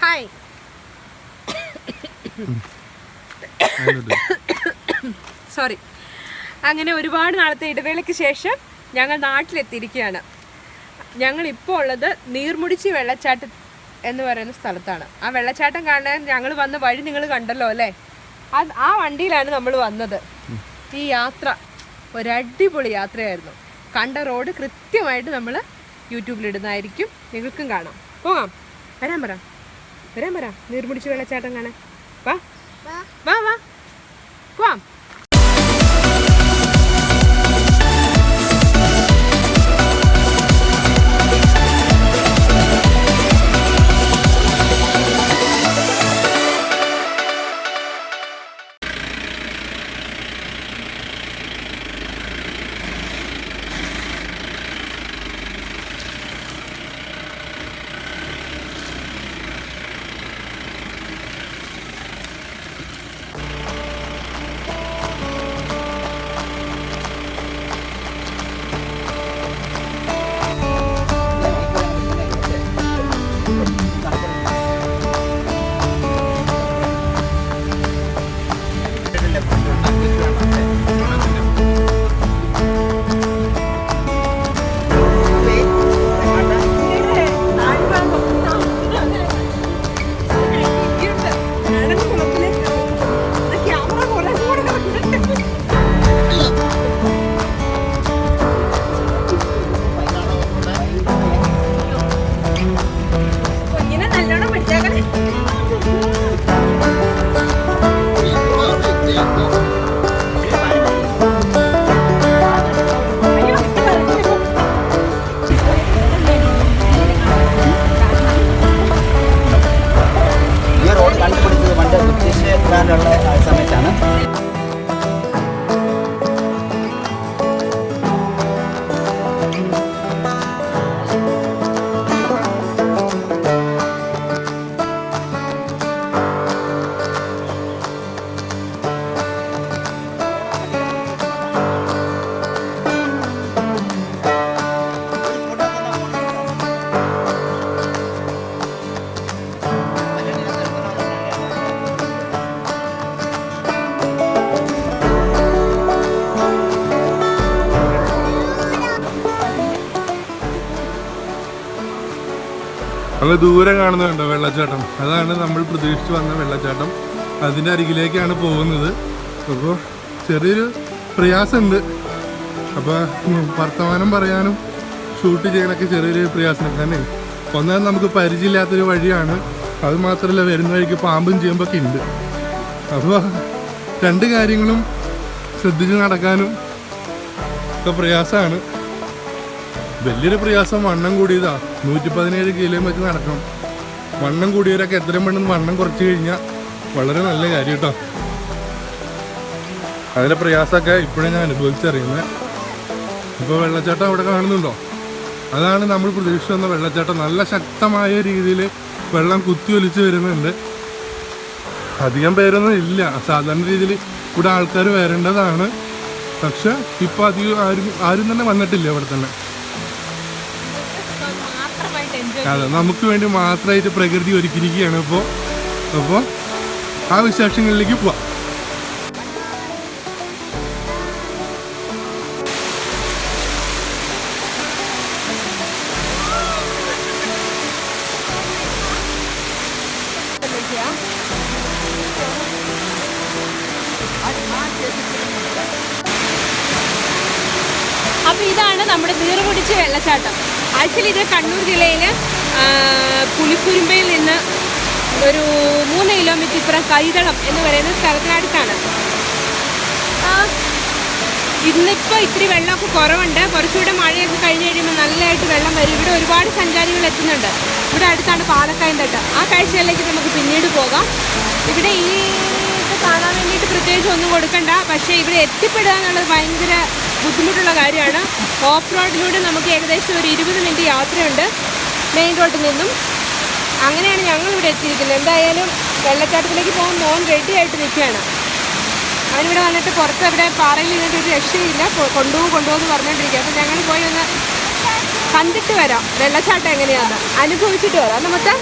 Hi. Sorry. അങ്ങനെ ഒരുപാട് നാളത്തെ ഇടവേളയ്ക്ക് ശേഷം ഞങ്ങൾ നാട്ടിലെത്തിയിരിക്കുകയാണ്. ഞങ്ങളിപ്പോൾ ഉള്ളത് നീർമുടിച്ചി വെള്ളച്ചാട്ടം എന്ന് പറയുന്ന സ്ഥലത്താണ്. ആ വെള്ളച്ചാട്ടം കാണാൻ ഞങ്ങൾ വന്ന വഴി നിങ്ങൾ കണ്ടല്ലോ അല്ലേ? ആ വണ്ടിയിലാണ് നമ്മൾ വന്നത്. ഈ യാത്ര ഒരടിപൊളി യാത്രയായിരുന്നു. കണ്ട റോഡ് കൃത്യമായിട്ട് നമ്മൾ യൂട്യൂബിലിടുന്നതായിരിക്കും, നിങ്ങൾക്കും കാണാം. പോകാം, വരാൻ പറ നീർമുടിച്ചി വെള്ളച്ചാട്ടം കാണാൻ. വാ വാ വാ പോവാം. അങ്ങ് ദൂരെ കാണുന്നുണ്ടോ വെള്ളച്ചാട്ടം? അതാണ് നമ്മൾ പ്രതീക്ഷിച്ച് വന്ന വെള്ളച്ചാട്ടം. അതിൻ്റെ അരികിലേക്കാണ് പോകുന്നത്. അപ്പോൾ ചെറിയൊരു പ്രയാസമുണ്ട്. അപ്പോൾ വർത്തമാനം പറയാനും ഷൂട്ട് ചെയ്യാനൊക്കെ ചെറിയൊരു പ്രയാസമുണ്ട്. കാരണം ഒന്നാമത് നമുക്ക് പരിചയമില്ലാത്തൊരു വഴിയാണ്. അത് മാത്രമല്ല വരുന്ന വഴിക്ക് പാമ്പും ചെയ്യുമ്പോഴൊക്കെ ഉണ്ട്. അപ്പോൾ രണ്ട് കാര്യങ്ങളും ശ്രദ്ധിച്ച് നടക്കാനും ഒക്കെ പ്രയാസമാണ്. വലിയൊരു പ്രയാസം വണ്ണം കൂടിയതാ. 117 കിലോ വെച്ച് നടക്കണം. വണ്ണം കൂടിയവരൊക്കെ എത്രയും പെട്ടെന്ന് വണ്ണം കുറച്ച് കഴിഞ്ഞാൽ വളരെ നല്ല കാര്യം കേട്ടോ. അതിലെ പ്രയാസമൊക്കെ ഇപ്പോഴും ഞാൻ അനുഭവിച്ചറിയുന്നത്. ഇപ്പോൾ വെള്ളച്ചാട്ടം അവിടെ കാണുന്നുണ്ടോ? അതാണ് നമ്മൾ പ്രതീക്ഷിച്ച് വന്ന വെള്ളച്ചാട്ടം. നല്ല ശക്തമായ രീതിയിൽ വെള്ളം കുത്തിയൊലിച്ച് വരുന്നുണ്ട്. അധികം പേരൊന്നും ഇല്ല. സാധാരണ രീതിയിൽ ഇവിടെ ആൾക്കാർ വരേണ്ടതാണ്. പക്ഷെ ഇപ്പോൾ അധികം ആരും തന്നെ വന്നിട്ടില്ല ഇവിടെ തന്നെ. അതെ, നമുക്ക് വേണ്ടി മാത്രമായിട്ട് പ്രകൃതി ഒരുക്കിയിരിക്കുകയാണ് ഇപ്പോൾ. അപ്പോൾ ആ വിശേഷങ്ങളിലേക്ക് പോവാം. അപ്പോൾ ഇതാണ് നമ്മുടെ നീർമുടിച്ചി വെള്ളച്ചാട്ടം. ആക്ച്വലി ഇത് കണ്ണൂർ ജില്ലയിൽ പുലിക്കുരുമ്പയിൽ നിന്ന് ഒരു 3 കിലോമീറ്റർ ഇപ്പുറം കൈതളം എന്ന് പറയുന്ന സ്ഥലത്തിനടുത്താണ്. ഇന്നിപ്പോൾ ഇത്തിരി വെള്ളമൊക്കെ കുറവുണ്ട്. കുറച്ചുകൂടെ മഴയൊക്കെ കഴിഞ്ഞ് കഴിയുമ്പോൾ നല്ലതായിട്ട് വെള്ളം വരും. ഇവിടെ ഒരുപാട് സഞ്ചാരികൾ എത്തുന്നുണ്ട്. ഇവിടെ അടുത്താണ് പാലക്കയം തട്ട്. ആ കാഴ്ചകളിലേക്ക് നമുക്ക് പിന്നീട് പോകാം. ഇവിടെ ഈ ഇത് കാണാൻ വേണ്ടിയിട്ട് പ്രത്യേകിച്ച് ഒന്നും കൊടുക്കണ്ട. പക്ഷേ ഇവിടെ എത്തിപ്പെടുക എന്നുള്ളത് ഭയങ്കര ബുദ്ധിമുട്ടുള്ള കാര്യമാണ്. ഓഫ് റോഡിലൂടെ നമുക്ക് ഏകദേശം ഒരു 20 മിനിറ്റ് യാത്രയുണ്ട് മെയിൻ റോഡിൽ നിന്നും. അങ്ങനെയാണ് ഞങ്ങളിവിടെ എത്തിയിരിക്കുന്നത്. എന്തായാലും വെള്ളച്ചാട്ടത്തിലേക്ക് പോകാൻ മോൻ റെഡി ആയിട്ട് നിൽക്കുകയാണ്. അവനിവിടെ വന്നിട്ട് പുറത്തെവിടെ പാറയിൽ നിന്നിട്ട് ഒരു രക്ഷയില്ല, കൊണ്ടുപോകുമെന്ന് പറഞ്ഞുകൊണ്ടിരിക്കുക. അപ്പോൾ ഞങ്ങൾ പോയി ഒന്ന് കണ്ടിട്ട് വരാം, വെള്ളച്ചാട്ടം എങ്ങനെയാണെന്ന് അനുഭവിച്ചിട്ട് വരാം. നമുക്ക്